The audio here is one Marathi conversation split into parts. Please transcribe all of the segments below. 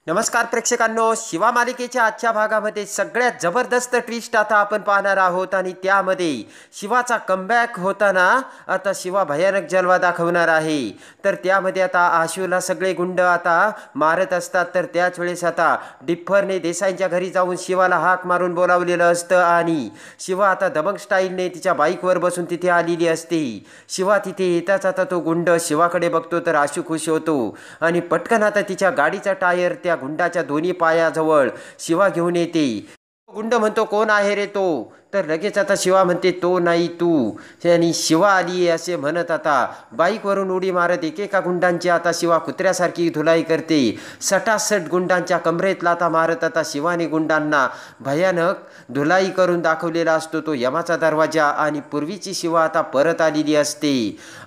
नमस्कार प्रेक्षकांनो, शिवा मालिकेच्या आजच्या भागामध्ये सगळ्यात जबरदस्त ट्विस्ट आता आपण पाहणार आहोत आणि त्यामध्ये शिवाचा कमबॅक होताना आता शिवा भयानक जलवा दाखवणार आहे। तर त्यामध्ये आता आशूला सगळे गुंड आता मारत असतात। तर त्याच वेळेस आता डिप्परने देसाईंच्या घरी जाऊन शिवाला हाक मारून बोलावलेलं असतं आणि शिवा आता दबंग स्टाईलने तिच्या बाईकवर बसून तिथे आलेली असते। शिवा तिथे येताच आता तो गुंड शिवाकडे बघतो तर आशू खुश होतो आणि पटकन आता तिच्या गाडीचा टायर त्या गुंडाच्या दोन्ही पायाजवळ शिवा घेऊन येते। गुंड म्हणतो, कोण आहे रे तो? तर लगेच आता शिवा म्हणते, तो नाही तू। आणि शिवा आली असे म्हणत आता बाईकवरून उडी मारत एकेका गुंडांची आता शिवा कुत्र्यासारखी धुलाई करते। सटासट गुंडांच्या कमरेत लाथा मारत आता शिवाने गुंडांना भयानक धुलाई करून दाखवलेला असतो तो यमाचा दरवाजा। आणि पूर्वीची शिवा आता परत आलेली असते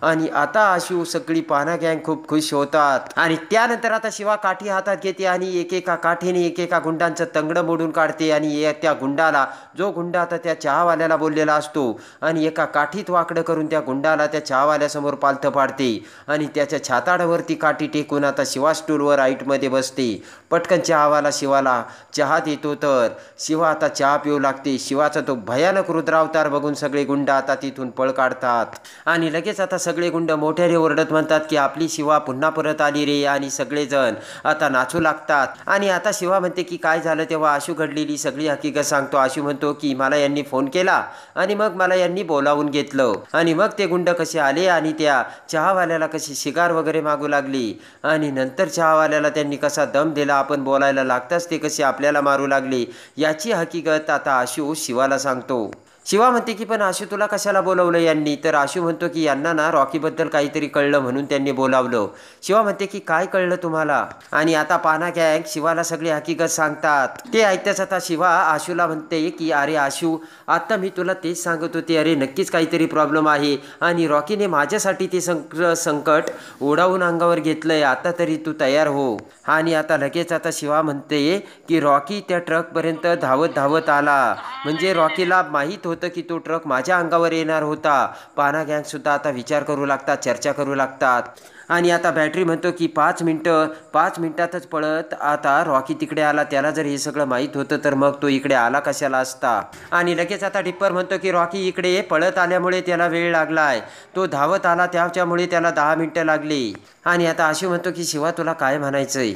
आणि आता आशू सगळी पाना गँग खूप खुश होतात। आणि त्यानंतर आता शिवा काठी हातात घेते आणि एकेका काठीने एकेका गुंडांचं तंगडं मोडून काढते आणि त्या गुंडाला, जो गुंड आता त्या चहावाल्याला बोललेला असतो, आणि एका काठीत वाकडं करून त्या गुंडाला त्या चहावाल्यासमोर पालथं पाडते आणि त्याच्या छाताडावरती काठी टेकून आता शिवा स्टूलवर हाईटमध्ये बसते। पटकन चहावाला शिवाला चहा देतो तर शिवा आता चहा पिऊ लागते। शिवाचा तो भयानक रुद्रावतार बघून सगळे गुंड आता तिथून पळ काढतात आणि लगेच आता सगळे गुंड मोठ्याने ओरडत म्हणतात की आपली शिवा पुन्हा परत आली रे, आणि सगळेजण आता नाचू लागतात। आणि आता शिवा म्हणते की काय झालं, तेव्हा आशू घडलेली सगळी हकीकत सांगतो। आशू म्हणतो की मला यांनी फोन केला आणि मग मला यांनी बोलावून घेतलं आणि मग ते गुंड कसे आले आणि त्या चहावाल्याला कशी शिगार वगैरे मागू लागली आणि नंतर चहावाल्याला त्यांनी कसा दम दिला, आपण बोलायला लागताच ते कसे आपल्याला मारू लागले, याची हकीकत आता आशू शिवाला सांगतो। शिवा म्हणते की पण आशू तुला कशाला बोलवलं यांनी? तर आशू म्हणतो की यांना ना रॉकीबद्दल काहीतरी कळलं म्हणून त्यांनी बोलावलं। शिवा म्हणते की काय कळलं तुम्हाला? आणि आता पाना गँग शिवाला सगळी हकीकत सांगतात। ते ऐकताच आता शिवा आशूला म्हणते की अरे आशू, आता मी तुला तेच सांगत होते, अरे नक्कीच काहीतरी प्रॉब्लेम आहे आणि रॉकीने माझ्यासाठी ते संकट ओढावून अंगावर घेतलंय, आता तरी तू तयार हो। आणि आता लगेच आता शिवा म्हणते की रॉकी त्या ट्रकपर्यंत धावत धावत आला, म्हणजे रॉकीला माहीत होतं की तो ट्रक माझ्या अंगावर येणार होता। पाना गँग सुद्धा आता विचार करू लागतात, चर्चा करू लागतात। आणि आता बॅटरी म्हणतो की 5 मिनिटातच पळत आता रॉकी तिकडे आला, त्याला जर हे सगळं माहीत होतं तर मग तो इकडे आला कशाला असता? आणि लगेच आता डिप्पर म्हणतो की रॉकी इकडे पळत आल्यामुळे त्याला वेळ लागलाय, तो धावत आला त्याच्यामुळे त्याला 10 मिनिटं लागली। आणि आता आशू म्हणतो की शिवा तुला काय म्हणायचंय?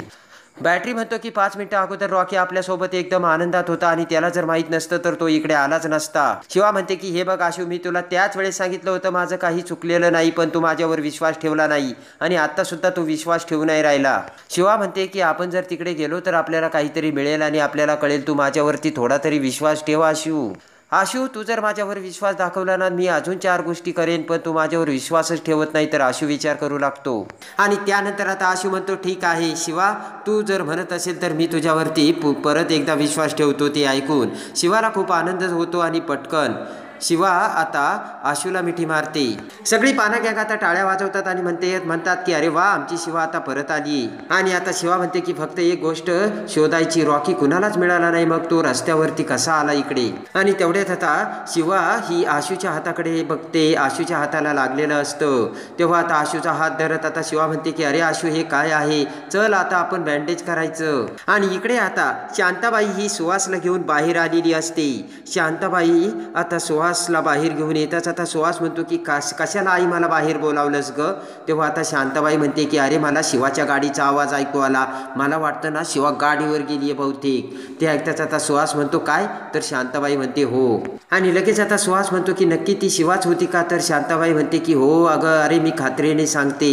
बॅटरी म्हणतो की 5 मिनिटं अगोदर रॉकी आपल्यासोबत एकदम आनंदात होता आणि त्याला जर माहीत नसतं तर तो इकडे आलाच नसता। शिवा म्हणते की हे बघ आशू, मी तुला त्याच वेळेस सांगितलं होतं माझं काही चुकलेलं नाही, पण तू माझ्यावर विश्वास ठेवला नाही आणि आता सुद्धा तू विश्वास ठेवू नाही राहिला। शिवा म्हणते की आपण जर तिकडे गेलो तर आपल्याला काहीतरी मिळेल आणि आपल्याला कळेल, तू माझ्यावरती थोडा तरी विश्वास ठेव आशू। आशू, तू जर माझ्यावर विश्वास दाखवला ना, मी अजून 4 गोष्टी करेन, पण तू माझ्यावर विश्वासच ठेवत नाही। तर आशू विचार करू लागतो आणि त्यानंतर आता आशू म्हणतो ठीक आहे शिवा, तू जर म्हणत असेल तर मी तुझ्यावरती परत एकदा विश्वास ठेवतो। ते ऐकून शिवाला खूप आनंद होतो आणि पटकन शिवा आता आशूला मिठी मारते। सगळी पाना गँग आता टाळ्या वाजवतात आणि म्हणतात की अरे वा, आमची शिवा आता परत आली। आणि आता शिवा म्हणते की फक्त एक गोष्ट शोधायची, रॉकी कुणालाच मिळाला नाही, मग तो रस्त्यावरती कसा आला इकडे? आणि तेवढ्यात आता शिवा ही आशूच्या हाताकडे बघते, आशूच्या हाताला लागलेलं असतं। तेव्हा आता आशूचा हात धरत आता शिवा म्हणते की अरे आशू, हे काय आहे? चल आता आपण बँडेज करायचं। आणि इकडे आता शांताबाई ही सुहासला घेऊन बाहेर आलेली असते। शांताबाई आता सुहासला बाहेर घेऊन येताच आता सुहास म्हणतो की कशाला आई मला बाहेर बोलावलंस ग? तेव्हा आता शांताबाई म्हणते की अरे मला शिवाच्या गाडीचा आवाज ऐकू आला, मला वाटतं ना शिवा गाडीवर गेली आहे बहुतेक। ते ऐकताच आता सुहास म्हणतो काय? तर शांताबाई म्हणते हो। आणि लगेच आता सुहास म्हणतो की नक्की ती शिवाच होती का? तर शांताबाई म्हणते की हो अगं, अरे मी खात्रीने सांगते।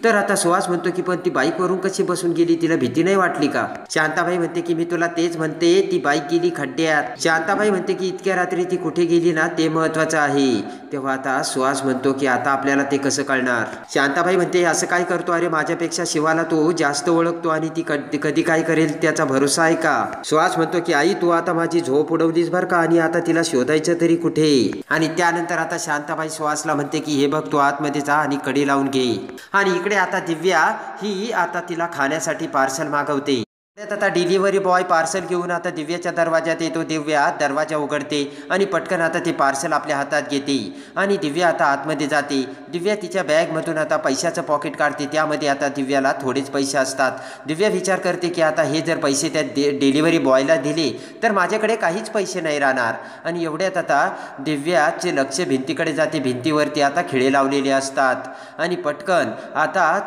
तर आता सुहास म्हणतो की पण ती बाईकवरून कशी बसून गेली, तिला भीती नाही वाटली का? शांताबाई म्हणते की मी तुला तेच म्हणते, ती बाईक गेली खड्ड्यात। शांताबाई म्हणते की इतक्या रात्री ती कुठे गेली ना ते महत्वाचं आहे। तेव्हा आता सुहास म्हणतो की आता आपल्याला ते कसं कळणार? शांताबाई म्हणते असं काय करतो? अरे माझ्यापेक्षा शिवाला तो जास्त ओळखतो आणि ती कधी काय करेल त्याचा भरोसा आहे का? सुहास म्हणतो की आई, तू आता माझी झोप उडवलीस बरं का, आणि आता तिला शोधायचं तरी कुठे? आणि त्यानंतर आता शांताबाई सुहासला म्हणते की हे बघ, तू आतमध्ये जा आणि कडी लावून घे। आणि इकडे आता दिव्या ही आता तिला खाण्यासाठी पार्सल मागवते। त्यात आता डिलिव्हरी बॉय पार्सल घेऊन आता दिव्याच्या दरवाजात येतो. दिव्या दरवाजा उघडते आणि पटकन आता ते पार्सल आपल्या हातात घेते आणि दिव्या आता आतमध्ये जाते. दिव्या तिच्या बॅगमधून आता पैशाचं पॉकेट काढते. त्यामध्ये आता दिव्याला थोडेच पैसे असतात. दिव्या विचार करते की आता हे जर पैसे त्या डिलिव्हरी बॉयला दिले तर माझ्याकडे काहीच पैसे नाही राहणार. आणि एवढ्यात आता दिव्याचे लक्ष भिंतीकडे जाते. भिंतीवरती आता खिळे लावलेले असतात आणि पटकन आता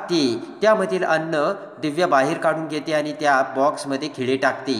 त्यामधील अन्न दिव्या बाहेर काढून घेते आणि त्या बॉक्समध्ये खिळे टाकते.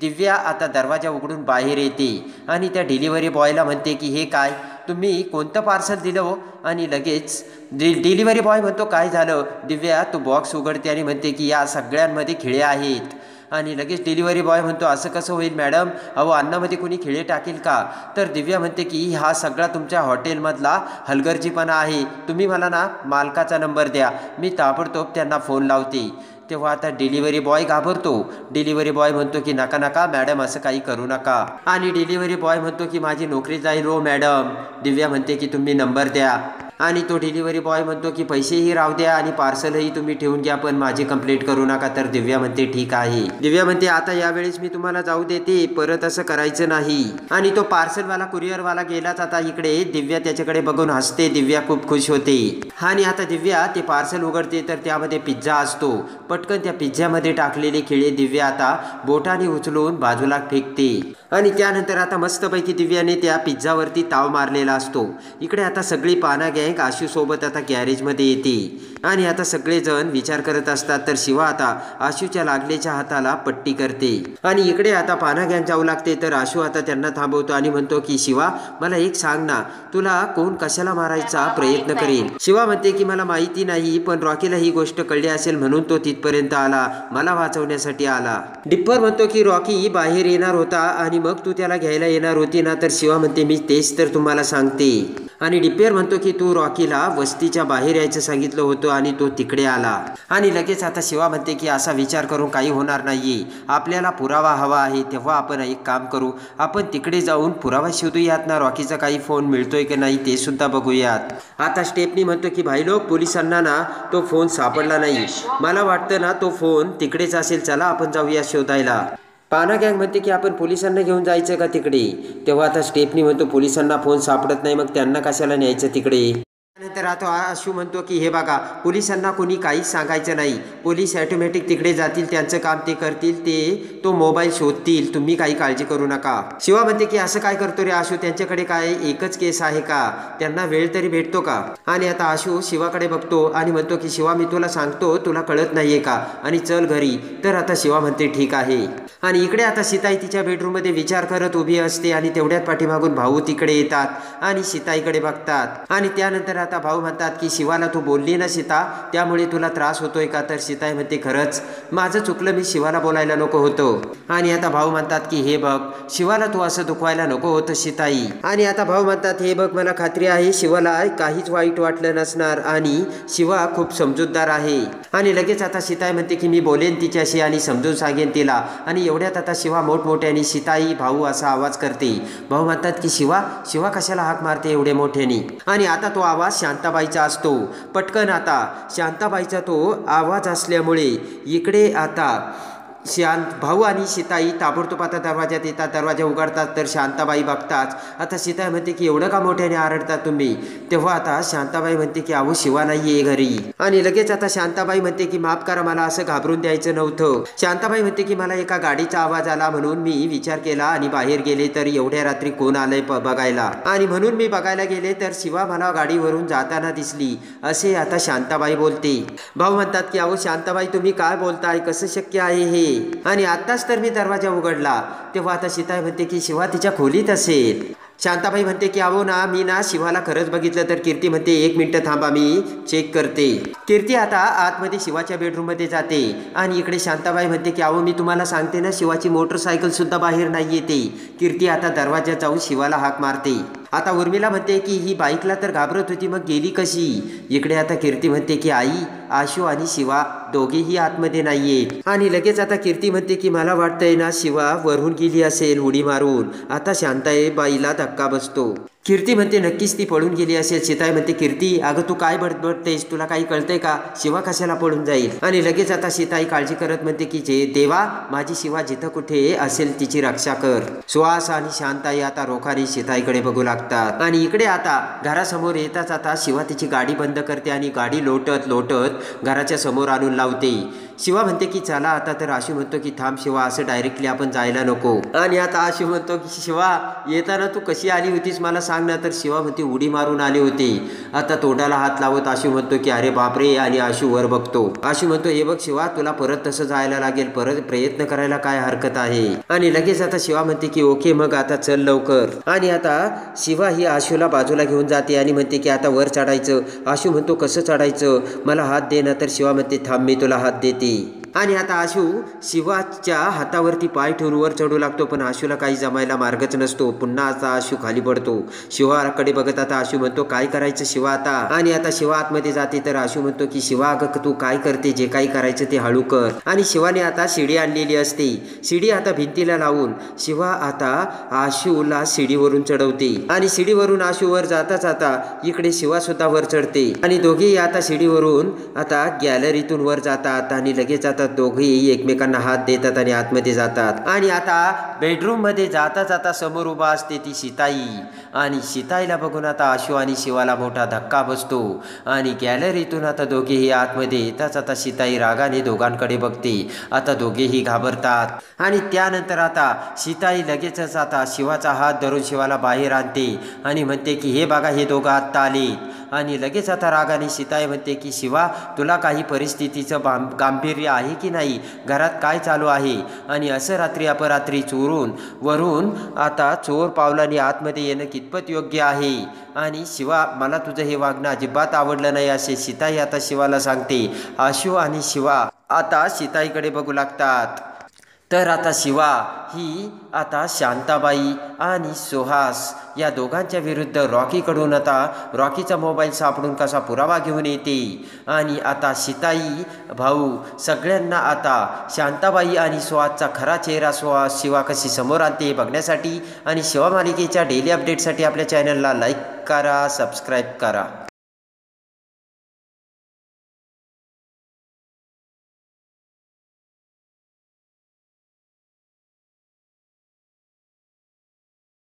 दिव्या आता दरवाजा उघडून बाहेर येते आणि त्या डिलिव्हरी बॉयला म्हणते की हे काय, तुम्ही कोणतं पार्सल दिलं हो? आणि लगेच डिलिव्हरी बॉय म्हणतो काय झालं? दिव्या तो बॉक्स उघडते आणि म्हणते की या सगळ्यांमध्ये खिळे आहेत. आणि लगेच डिलिव्हरी बॉय म्हणतो असं कसं होईल मॅडम, अहो अन्नामध्ये कोणी खिळे टाकेल का? तर दिव्या म्हणते की हा सगळा तुमच्या हॉटेलमधला हलगर्जीपणा आहे. तुम्ही मला ना मालकाचा नंबर द्या, मी ताबडतोब त्यांना फोन लावते. तेव्हा आता डिलिव्हरी बॉय घाबरतो. डिलिव्हरी बॉय म्हणतो की नका नका मॅडम, असं काही करू नका. आणि डिलिव्हरी बॉय म्हणतो की माझी नोकरी जाईल हो मॅडम. दिव्या म्हणते की तुम्ही नंबर द्या. आणि तो डिलिव्हरी बॉय म्हणतो की पैसेही राहू द्या आणि पार्सलही तुम्ही ठेवून घ्या, पण माझी कंप्लेंट करू नका. तर दिव्या म्हणते ठीक आहे. दिव्या म्हणते आता यावेळेस मी तुम्हाला जाऊ देते, परत असं करायचं नाही. आणि तो पार्सलवाला कुरिअरवाला गेलाच. आता इकडे दिव्या त्याच्याकडे बघून हसते. दिव्या खूप खुश होते. आणि आता दिव्या ते पार्सल उघडते तर त्यामध्ये पिझ्झा असतो. पटकन त्या पिझ्झ्यामध्ये टाकलेले खिळे दिव्या आता बोटाने उचलून बाजूला फेकते. आणि त्यानंतर आता मस्तपैकी दिव्याने त्या पिझ्झावरती ताव मारलेला असतो. इकडे आता सगळी पाना गँग आशू सोबत आता गॅरेजमध्ये येते आणि आता सगळेजण विचार करत असतात. तर शिवा आता आशूच्या लागलेच्या हाताला पट्टी करते आणि इकडे आता पाना गँग जाऊ लागते. तर आशू आता त्यांना थांबवतो आणि म्हणतो की शिवा मला एक सांग ना, तुला कोण कशाला मारायचा प्रयत्न करेल? शिवा म्हणते की मला माहिती नाही, पण रॉकीला ही गोष्ट कळली असेल म्हणून तो तिथपर्यंत आला, मला वाचवण्यासाठी आला. डिप्पर म्हणतो की रॉकी बाहेर येणार होता आणि मग तू त्याला घ्यायला येणार होती ना? तर शिवा म्हणते मी तेच तर तुम्हाला सांगते. आणि डिप्पर म्हणतो की तू रॉकीला वस्तीच्या बाहेर यायचं सांगितलं होतं आणि तो तिकडे आला. आणि लगेच आता शिवा म्हणते की असा विचार करून काही होणार नाहीये, आपल्याला पुरावा हवा आहे. तेव्हा आपण एक काम करू, आपण तिकडे जाऊन पुरावा शोधूयात ना, रॉकीचा काही फोन मिळतोय की नाही ते सुद्धा बघूयात. आता स्टेफनी म्हणतो की भाई लोक, पोलिसांना ना तो फोन सापडला नाही, मला वाटतं ना तो फोन तिकडेच असेल, चला आपण जाऊया शोधायला. पाना गँग म्हणते की आपण पोलिसांना घेऊन जायचं का तिकडे? तेव्हा आता स्टेफनी म्हणतो पोलिसांना फोन सापडत नाही, मग त्यांना कशाला न्यायचं तिकडे? त्यानंतर आता आशू म्हणतो की हे बघा, पोलिसांना कोणी काहीच सांगायचं नाही, पोलीस ऑटोमॅटिक तिकडे जातील, त्यांचं काम ते करतील, ते तो मोबाईल शोधतील, तुम्ही काही काळजी करू नका. शिवा म्हणते की असं काय करतो रे आशू, त्यांच्याकडे काय एकच केस आहे का? त्यांना वेळ तरी भेटतो का? आणि आता आशू शिवाकडे बघतो आणि म्हणतो की शिवा मी तुला सांगतो, तुला कळत नाहीये का? आणि चल घरी. तर आता शिवा म्हणते ठीक आहे. आणि इकडे आता सीताई तिच्या बेडरूममध्ये विचार करत उभी असते आणि तेवढ्यात पाठीमागून भाऊ तिकडे येतात आणि सीताईकडे बघतात. आणि त्यानंतर आता भाऊ म्हणतात की शिवाला तू बोलली ना सीता, त्यामुळे तुला त्रास होतोय का? तर सीताई म्हणते खरंच माझं चुकलं, मी शिवाला बोलायला नको होतं. आणि आता भाऊ म्हणतात की हे बघ, शिवाला तू असं दुखवायला नको होतं सीताई. आणि आता भाऊ म्हणतात हे बघ, मला खात्री आहे शिवाला काहीच वाईट वाटलं नसणार आणि शिवा खूप समजूतदार आहे. आणि लगेच आता सीताई म्हणते की मी बोलेन तिच्याशी आणि समजून सांगेन तिला. आणि एवढ्यात आता शिवा मोठमोठ्याने सीताई भाऊ असा आवाज करते. भाऊ म्हणतात की शिवा कशाला हाक मारते एवढे मोठ्याने? आणि आता तो आवाज शांताबाईचा असतो. पटकन आता शांताबाईचा तो आवाज असल्यामुळे इकडे आता भाऊ आणि सीताई ताबडतोब आता दरवाजात येतात. दरवाजा उघडतात तर शांताबाई बघतात. आता सीताई म्हणते की एवढं का मोठ्याने आरडतात तुम्ही? तेव्हा आता शांताबाई म्हणते की अहो शिवा नाहीये घरी. आणि लगेच आता शांताबाई म्हणते की माफ करा, मला असं घाबरून द्यायचं नव्हतं. शांताबाई म्हणते की मला एका गाडीचा आवाज आला म्हणून मी विचार केला आणि बाहेर गेले तर एवढ्या रात्री कोण आलंय बघायला, आणि म्हणून मी बघायला गेले तर शिवा मला गाडीवरून जाताना दिसली, असे आता शांताबाई बोलते. भाऊ म्हणतात की अहो शांताबाई तुम्ही काय बोलताय, कसं शक्य आहे हे? आणि आत्ताच तर मी दरवाजा उघडला. तेव्हा आता सीताई म्हणते की शिवा तिच्या खोलीत असेल. शांताबाई म्हणते की अहो ना मी ना शिवाला खरंच बघितलं. तर कीर्ती म्हणते एक मिनिट थांबा, मी चेक करते. कीर्ती आता आतमध्ये शिवाच्या बेडरूममध्ये जाते आणि इकडे शांताबाई म्हणते की अहो मी तुम्हाला सांगते ना, शिवाची मोटरसायकल सुद्धा बाहेर नाही येते. कीर्ती आता दरवाजात जाऊन शिवाला हाक मारते. आता उर्मिला म्हणते की ही बाईकला तर घाबरत होती, मग गेली कशी? इकडे आता कीर्ती म्हणते की आई, आशू आणि शिवा दोघेही आतमध्ये नाहीये. आणि लगेच आता कीर्ती म्हणते की मला वाटतंय ना शिवा वरून गेली असेल उडी मारून. आता शांताबाईला धक्का बसतो. कीर्ती म्हणते नक्कीच ती पळून गेली असेल. सीताई म्हणते कीर्ती अगं तू काय बडबडतेस, तुला काही कळतंय का, शिवा कशाला पळून जाईल. आणि लगेच आता सीताई काळजी करत म्हणते की जे देवा माझी शिवा जिथं कुठे असेल तिची रक्षा कर. सुहास आणि शांताई आता रोखाने सीताईकडे बघू लागतात. आणि इकडे आता घरासमोर येताच आता शिवा तिची गाडी बंद करते आणि गाडी लोटत लोटत घराच्या समोर आणून लावते. शिवा म्हणते की चला आता, तर आशू म्हणतो की थांब शिवा असं डायरेक्टली आपण जायला नको. आणि आता आशू म्हणतो की शिवा येताना तू कशी आली होतीस मला सांग ना. तर शिवा म्हणते उडी मारून आले होते. आता तोंडाला हात लावत आशू म्हणतो की अरे बापरे. आणि आशू वर बघतो. आशू म्हणतो हे बघ शिवा तुला परत तसं जायला लागेल, परत प्रयत्न करायला काय हरकत आहे. आणि लगेच आता शिवा म्हणते की ओके मग आता चल लवकर. आणि आता शिवा ही आशूला बाजूला घेऊन जाते आणि म्हणते की आता वर चढायचं. आशू म्हणतो कसं चढायचं, मला हात दे ना. तर शिवा म्हणते थांब मी तुला हात देते. आणि आता आशू शिवाच्या हातावरती पाय ठेवून वर चढू लागतो, पण आशूला काही जमायला मार्गच नसतो. पुन्हा आता आशू खाली पडतो. शिवाकडे बघत आता आशू म्हणतो काय करायचं शिवा आता. आणि आता शिवा आतमध्ये जाते तर आशू म्हणतो की शिवा अगं तू काय करते, जे काही करायचं ते हळू कर. आणि शिवाने आता शिडी आणलेली असते. शिडी आता भिंतीला लावून शिवा आता आशूला शिडीवरून चढवते. आणि शिडीवरून आशू वर जाता जाता इकडे शिवा सुद्धा वर चढते. आणि दोघेही आता शिडीवरून आता गॅलरीतून वर जातात. आणि लगेच आता दोघेही एकमेकांना हात देतात आणि आतमध्ये जातात. आणि आता बेडरूम मध्ये जाता जाता समोर उभा असते ती सीताई. आणि सीताईला बघून आता आशू आणि शिवाला मोठा धक्का बसतो. आणि गॅलरीतून आता दोघेही आतमध्ये येताच आता सीताई रागाने दोघांकडे बघते. आता दोघेही घाबरतात. आणि त्यानंतर आता सीताई लगेचच आता शिवाचा हात धरून शिवाला बाहेर आणते आणि म्हणते की हे बघा हे दोघं आत्ता आले. आणि लगेच आता रागाने सीताई म्हणते की शिवा तुला काही परिस्थितीचं गांभीर्य आहे की नाही, घरात काय चालू आहे. आणि असं रात्री अपरात्री चोरून वरून आता चोर पावलाने आतमध्ये येणं कितपत योग्य आहे. आणि शिवा मला तुझं हे वागणं अजिबात आवडलं नाही असे सीताई आता शिवाला सांगते. आशू आणि शिवा आता सीताईकडे बघू लागतात. तर आता शिवा ही आता शांताबाई आणि सुहास या दोघांच्या विरुद्ध रॉकीकडून आता रॉकीचा मोबाईल सापडून कसा पुरावा घेऊन येते. आणि आता सीताई भाऊ सगळ्यांना आता शांताबाई आणि सुहासचा खरा चेहरा शिवा कशी समोर आणते हे बघण्यासाठी आणि शिवा मालिकेच्या डेली अपडेटसाठी आपल्या चॅनलला लाईक करा, सबस्क्राईब करा.